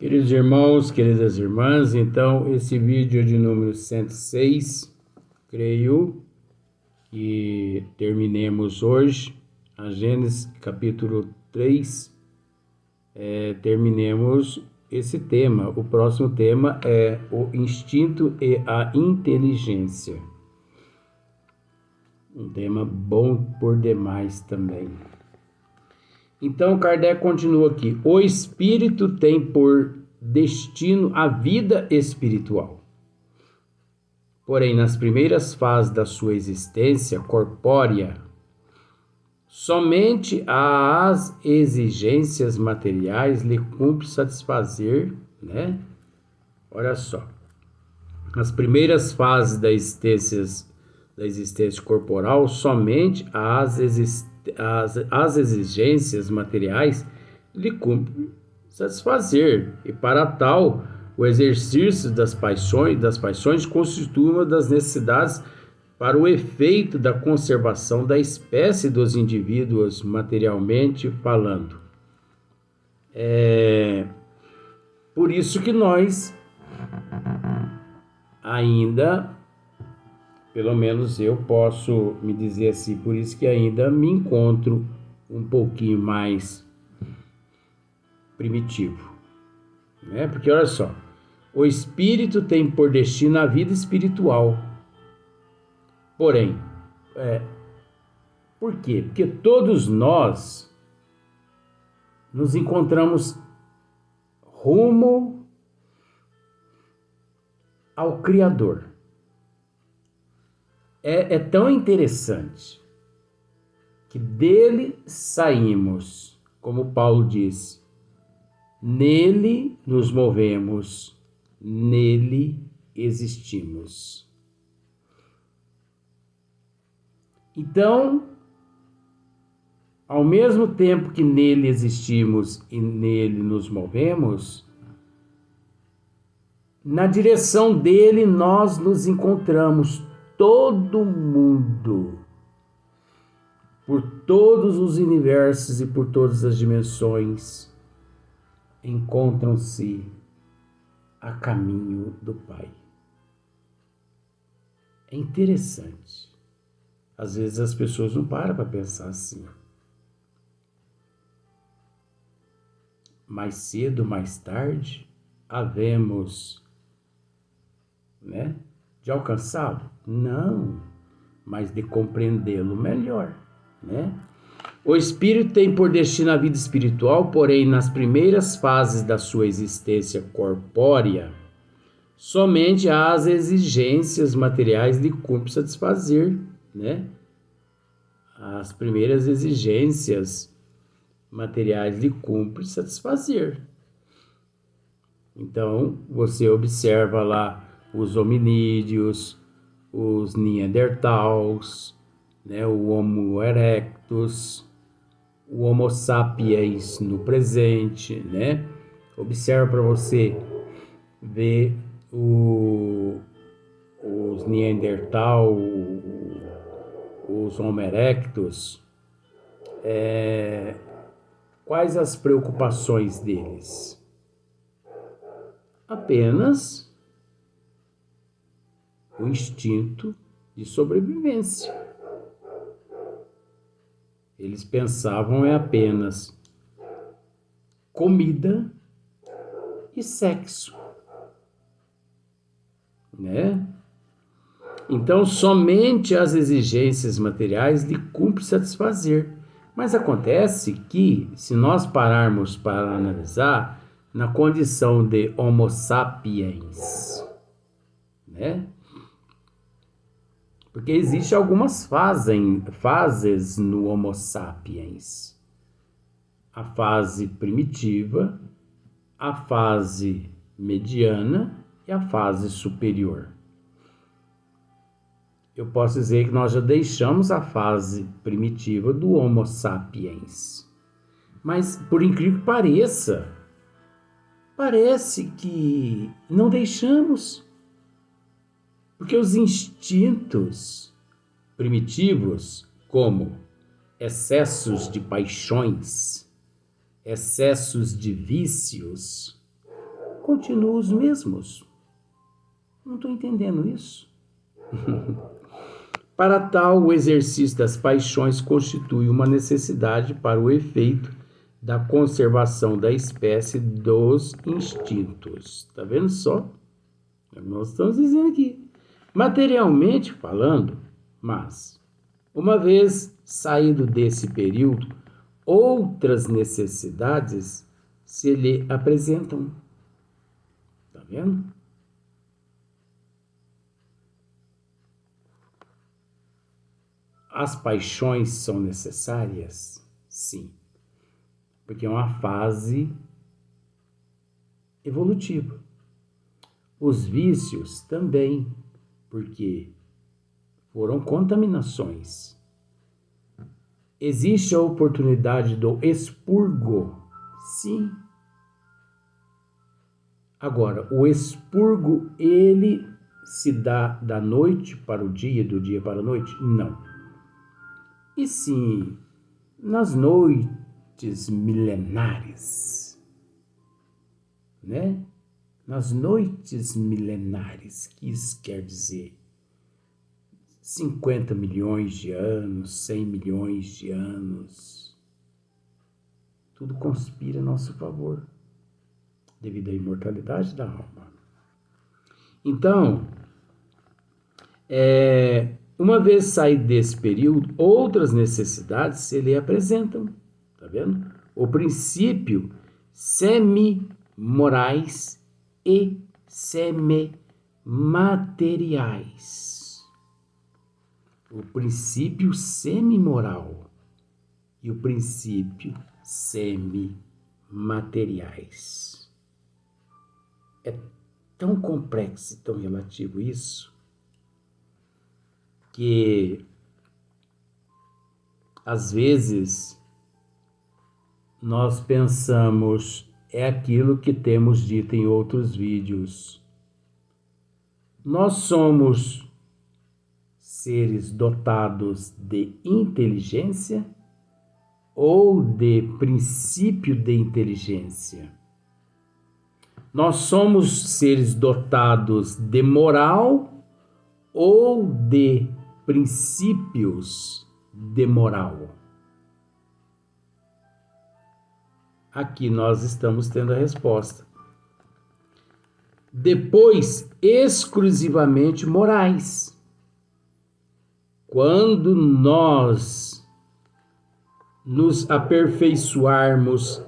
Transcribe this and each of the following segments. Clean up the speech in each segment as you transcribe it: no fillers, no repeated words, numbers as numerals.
Queridos irmãos, queridas irmãs, então esse vídeo é de número 106, creio que terminemos hoje a Gênesis capítulo 3, terminemos esse tema. O próximo tema é o instinto e a inteligência. Um tema bom por demais também. Então, Kardec continua aqui. O espírito tem por destino a vida espiritual. Porém, nas primeiras fases da sua existência corpórea, somente às exigências materiais lhe cumpre satisfazer, né? Olha só. Nas primeiras fases da existência corporal, somente às exigências materiais lhe cumpre satisfazer, e para tal, o exercício das paixões constitui uma das necessidades para o efeito da conservação da espécie dos indivíduos, materialmente falando. Por isso que nós ainda, pelo menos eu posso me dizer assim, por isso que ainda me encontro um pouquinho mais primitivo, né? Porque olha só, o espírito tem por destino a vida espiritual. Porém, por quê? Porque todos nós nos encontramos rumo ao Criador. É tão interessante que dele saímos, como Paulo disse, nele nos movemos, nele existimos. Então, ao mesmo tempo que nele existimos e nele nos movemos, na direção dele nós nos encontramos. Todo mundo, por todos os universos e por todas as dimensões, encontram-se a caminho do Pai. É interessante. Às vezes as pessoas não param para pensar assim. Mais cedo, mais tarde, havemos, né, de alcançá-lo? Não, mas de compreendê-lo melhor, né? O espírito tem por destino a vida espiritual, porém, nas primeiras fases da sua existência corpórea, somente às exigências materiais lhe cumpre satisfazer, né? As primeiras exigências materiais lhe cumpre satisfazer. Então, você observa lá os hominídeos, os neandertals, né? O Homo erectus, o Homo sapiens no presente, né? Observa para você ver os Neandertal, os Homo erectus, quais as preocupações deles? Apenas o instinto de sobrevivência. Eles pensavam apenas comida e sexo, né? Então, somente as exigências materiais lhe cumpre satisfazer. Mas acontece que, se nós pararmos para analisar, na condição de Homo sapiens, né? Porque existem algumas fases no Homo sapiens. A fase primitiva, a fase mediana e a fase superior. Eu posso dizer que nós já deixamos a fase primitiva do Homo sapiens. Mas, por incrível que pareça, parece que não deixamos. Porque os instintos primitivos, como excessos de paixões, excessos de vícios, continuam os mesmos. Não estou entendendo isso. Para tal, o exercício das paixões constitui uma necessidade para o efeito da conservação da espécie dos instintos. Está vendo só? Nós estamos dizendo aqui. Materialmente falando, mas, uma vez saído desse período, outras necessidades se lhe apresentam. Está vendo? As paixões são necessárias? Sim. Porque é uma fase evolutiva. Os vícios também, porque foram contaminações. Existe a oportunidade do expurgo? Sim. Agora, o expurgo, ele se dá da noite para o dia, do dia para a noite? Não. E sim, nas noites milenares, né? Nas noites milenares, que isso quer dizer 50 milhões de anos, 100 milhões de anos, tudo conspira a nosso favor, devido à imortalidade da alma. Então, uma vez saído desse período, outras necessidades se lhe apresentam, tá vendo? O princípio semi-morais e semi-materiais. O princípio semi-moral e o princípio semi-materiais. É tão complexo e tão relativo isso, que às vezes nós pensamos, é aquilo que temos dito em outros vídeos. Nós somos seres dotados de inteligência ou de princípio de inteligência? Nós somos seres dotados de moral ou de princípios de moral? Aqui nós estamos tendo a resposta. Depois, exclusivamente morais. Quando nós nos aperfeiçoarmos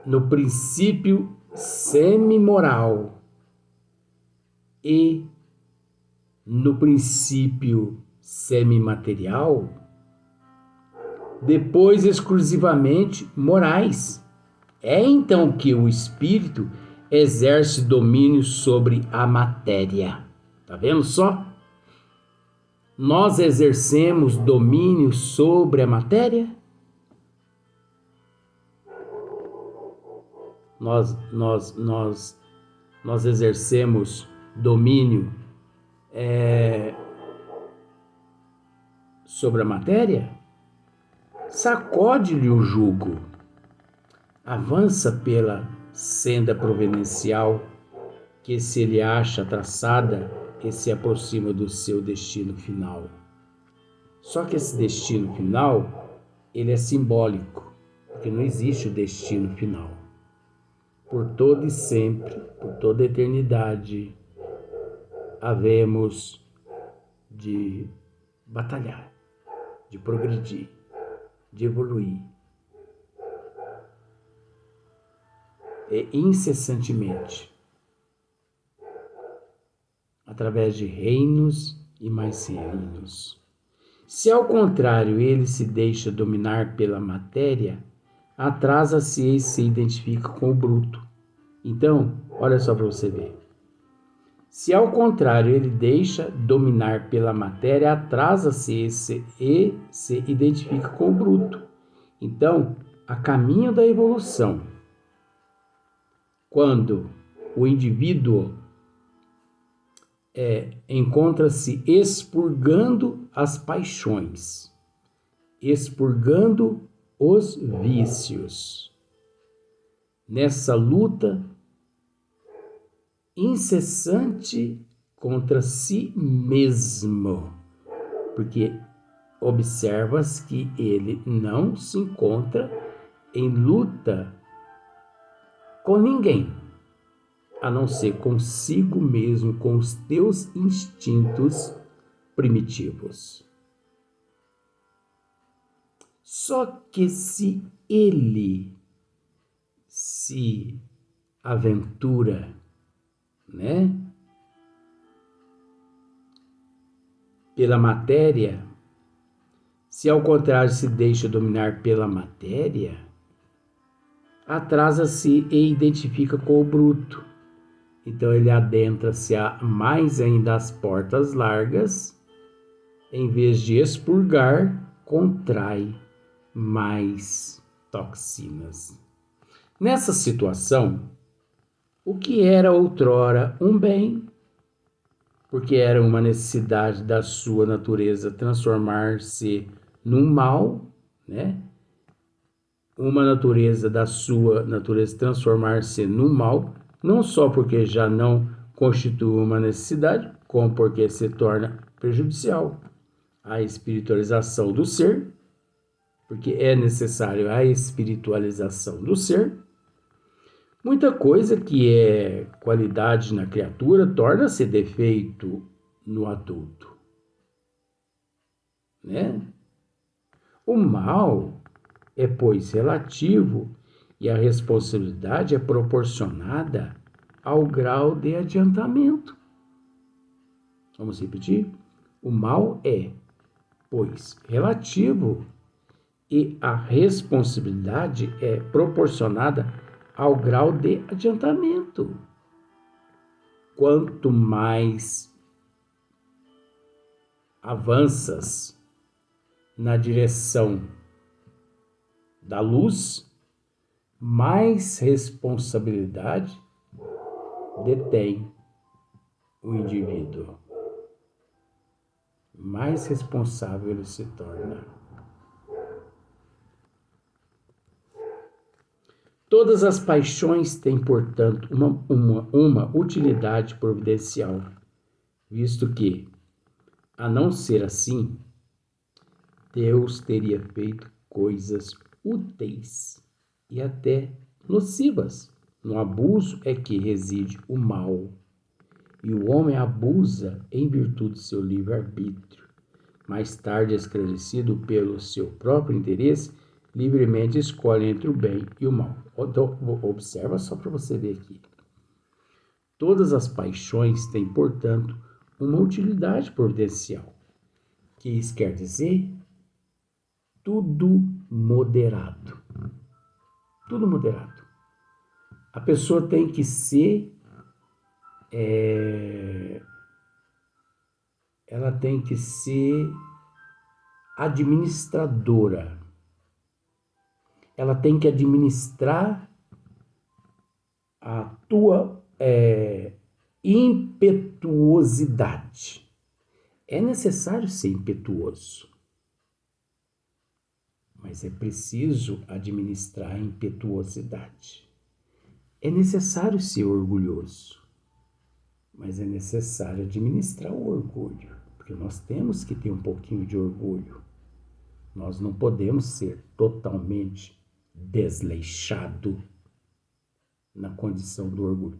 no princípio semi-moral e no princípio semi-material, depois exclusivamente morais. É então que o espírito exerce domínio sobre a matéria. Tá vendo só? Nós exercemos domínio sobre a matéria? Nós exercemos domínio sobre a matéria? Sacode-lhe o jugo, avança pela senda providencial que se lhe acha traçada e se aproxima do seu destino final. Só que esse destino final, ele é simbólico, porque não existe o destino final. Por todo e sempre, por toda a eternidade, havemos de batalhar, de progredir, de evoluir. Incessantemente, através de reinos e mais reinos. Se ao contrário ele se deixa dominar pela matéria, atrasa-se e se identifica com o bruto. Então, olha só para você ver. Se ao contrário ele deixa dominar pela matéria, atrasa-se e se identifica com o bruto. Então, a caminho da evolução, quando o indivíduo encontra-se expurgando as paixões, expurgando os vícios, nessa luta incessante contra si mesmo, porque observas que ele não se encontra em luta com ninguém, a não ser consigo mesmo, com os teus instintos primitivos. Só que se ele se aventura, né, pela matéria, se ao contrário se deixa dominar pela matéria, atrasa-se e identifica com o bruto. Então ele adentra-se mais ainda as portas largas, em vez de expurgar, contrai mais toxinas. Nessa situação, o que era outrora um bem, porque era uma necessidade da sua natureza transformar-se num mal, né? Uma natureza da sua natureza transformar-se num mal, não só porque já não constitui uma necessidade, como porque se torna prejudicial à espiritualização do ser, porque é necessário a espiritualização do ser. Muita coisa que é qualidade na criatura torna-se defeito no adulto, né? O mal é, pois, relativo e a responsabilidade é proporcionada ao grau de adiantamento. Vamos repetir? O mal é, pois, relativo e a responsabilidade é proporcionada ao grau de adiantamento. Quanto mais avanças na direção da luz, mais responsabilidade detém o indivíduo. Mais responsável ele se torna. Todas as paixões têm, portanto, uma utilidade providencial, visto que, a não ser assim, Deus teria feito coisas úteis e até nocivas. No abuso é que reside o mal, e o homem abusa em virtude de seu livre-arbítrio. Mais tarde, esclarecido pelo seu próprio interesse, livremente escolhe entre o bem e o mal. Então, observa só para você ver aqui. Todas as paixões têm, portanto, uma utilidade providencial, que isso quer dizer tudo moderado. Tudo moderado. A pessoa tem que ser ela tem que ser administradora. Ela tem que administrar a tua impetuosidade. É necessário ser impetuoso, mas é preciso administrar a impetuosidade. É necessário ser orgulhoso, mas é necessário administrar o orgulho, porque nós temos que ter um pouquinho de orgulho. Nós não podemos ser totalmente desleixado na condição do orgulho.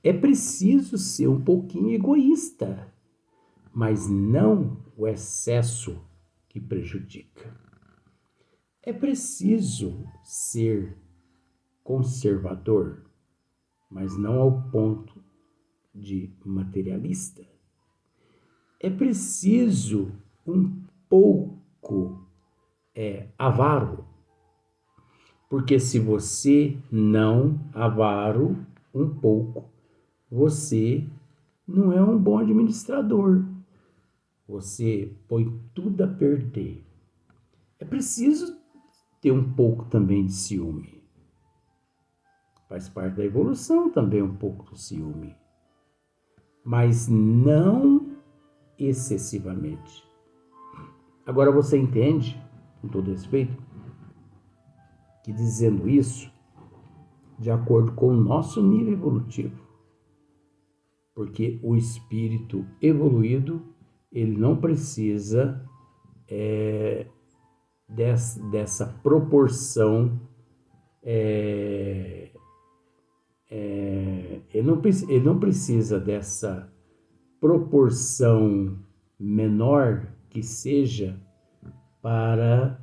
É preciso ser um pouquinho egoísta, mas não o excesso que prejudica. É preciso ser conservador, mas não ao ponto de materialista. É preciso um pouco avaro, porque se você não avaro um pouco, você não é um bom administrador. Você põe tudo a perder. É preciso ter um pouco também de ciúme. Faz parte da evolução também um pouco do ciúme. Mas não excessivamente. Agora você entende, com todo respeito, que dizendo isso, de acordo com o nosso nível evolutivo. Porque o espírito evoluído, ele não precisa dessa proporção, ele não precisa dessa proporção menor que seja para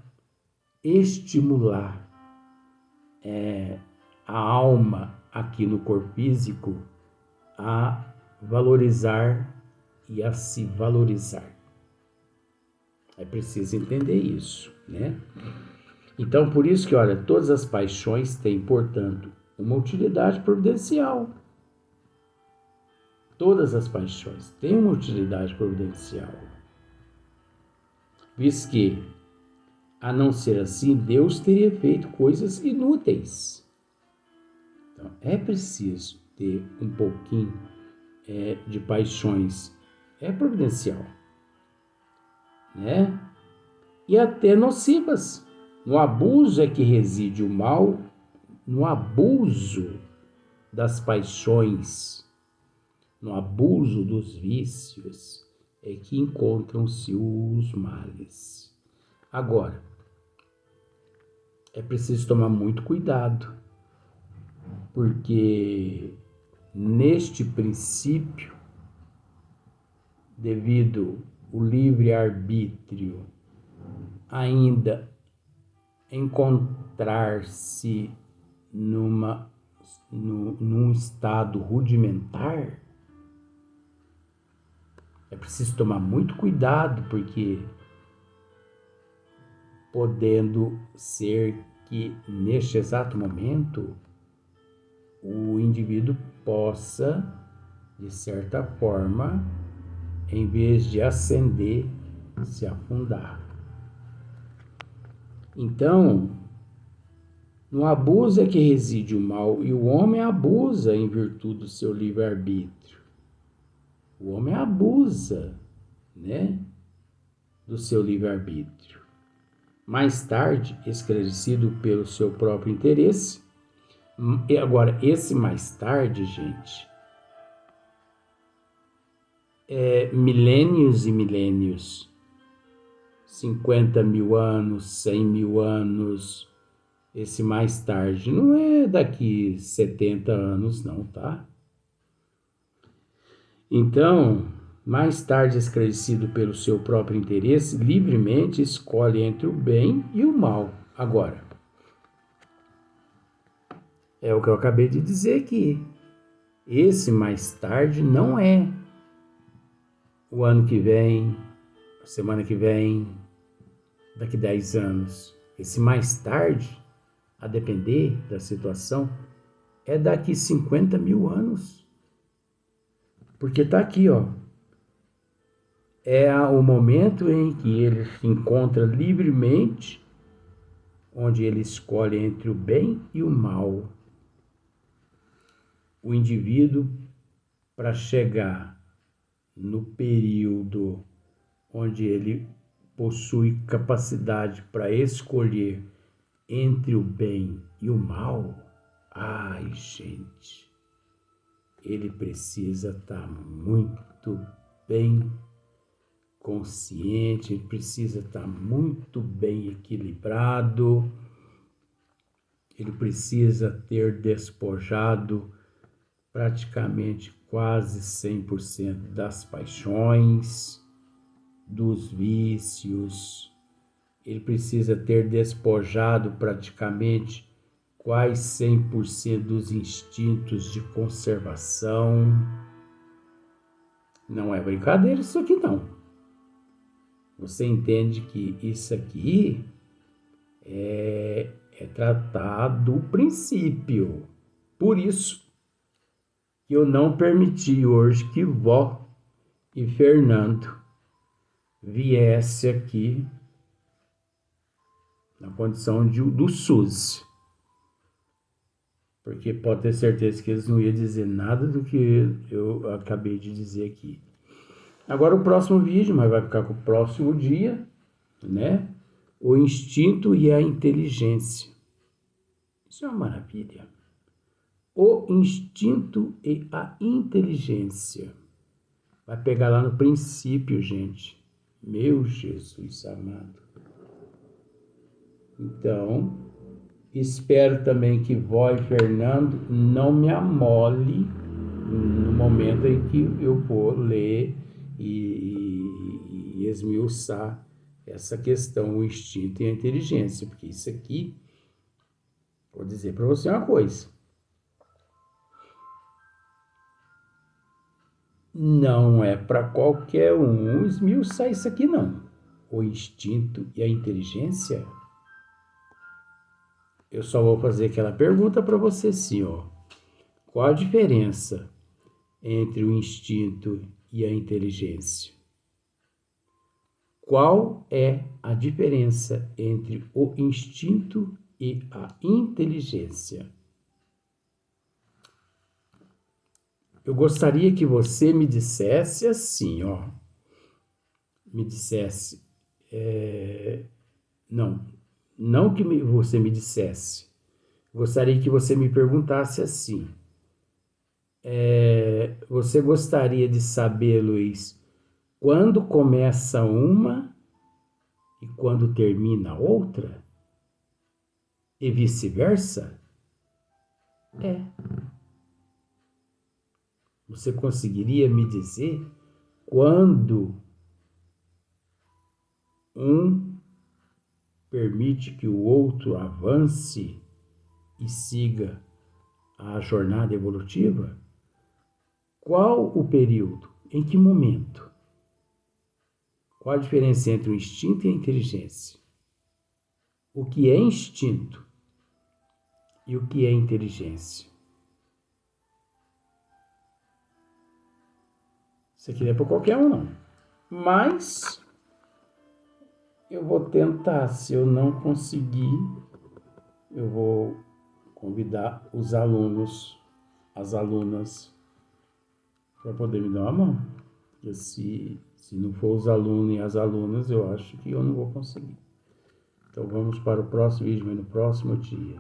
estimular a alma aqui no corpo físico a valorizar e a se valorizar. É preciso entender isso, né? Então, por isso que, olha, todas as paixões têm, portanto, uma utilidade providencial. Todas as paixões têm uma utilidade providencial. Visto que, a não ser assim, Deus teria feito coisas inúteis. Então, é preciso ter um pouquinho de paixões. É providencial, né? E até nocivas. No abuso é que reside o mal, no abuso das paixões, no abuso dos vícios, é que encontram-se os males. Agora, é preciso tomar muito cuidado, porque neste princípio, devido o livre-arbítrio ainda encontrar-se num estado rudimentar, é preciso tomar muito cuidado, porque podendo ser que neste exato momento o indivíduo possa, de certa forma, em vez de ascender, se afundar. Então, no abuso é que reside o mal, e o homem abusa em virtude do seu livre-arbítrio. O homem abusa, né, do seu livre-arbítrio. Mais tarde, esclarecido pelo seu próprio interesse. E agora, esse mais tarde, gente, milênios e milênios, 50 mil anos, 100 mil anos, esse mais tarde não é daqui 70 anos não, tá? Então, mais tarde esclarecido pelo seu próprio interesse, livremente escolhe entre o bem e o mal. Agora, é o que eu acabei de dizer aqui. Esse mais tarde não é o ano que vem, a semana que vem, daqui 10 anos. Esse mais tarde, a depender da situação, é daqui 50 mil anos. Porque tá aqui, ó. É o momento em que ele se encontra livremente, onde ele escolhe entre o bem e o mal. O indivíduo, para chegar no período onde ele possui capacidade para escolher entre o bem e o mal, ai, gente, ele precisa estar muito bem consciente, ele precisa estar muito bem equilibrado, ele precisa ter despojado praticamente quase 100% das paixões, dos vícios, ele precisa ter despojado praticamente quase 100% dos instintos de conservação. Não é brincadeira isso aqui não. Você entende que isso aqui é tratado do princípio. Por isso que eu não permiti hoje que Vó e Fernando viesse aqui na condição do SUS. Porque pode ter certeza que eles não iam dizer nada do que eu acabei de dizer aqui. Agora o próximo vídeo, mas vai ficar com o próximo dia, né? O instinto e a inteligência. Isso é uma maravilha. o instinto e a inteligência. Vai pegar lá no princípio, gente. Meu Jesus amado. Então, espero também que vó e Fernando não me amole no momento em que eu vou ler e esmiuçar essa questão, o instinto e a inteligência, porque isso aqui, vou dizer para você uma coisa, não é para qualquer um esmiuçar isso aqui, não. O instinto e a inteligência, eu só vou fazer aquela pergunta para você assim, ó. Qual a diferença entre o instinto e a inteligência? Qual é a diferença entre o instinto e a inteligência? Eu gostaria que você me dissesse assim, ó. Me dissesse. Não que você me dissesse. Gostaria que você me perguntasse assim. Você gostaria de saber, Luiz, quando começa uma e quando termina outra? E vice-versa? Você conseguiria me dizer quando um permite que o outro avance e siga a jornada evolutiva? Qual o período? Em que momento? Qual a diferença entre o instinto e a inteligência? O que é instinto e o que é inteligência? Isso aqui não é para qualquer um, não. Mas eu vou tentar. Se eu não conseguir, eu vou convidar os alunos, as alunas, para poder me dar uma mão. Porque se não for os alunos e as alunas, eu acho que eu não vou conseguir. Então vamos para o próximo vídeo, mas no próximo dia.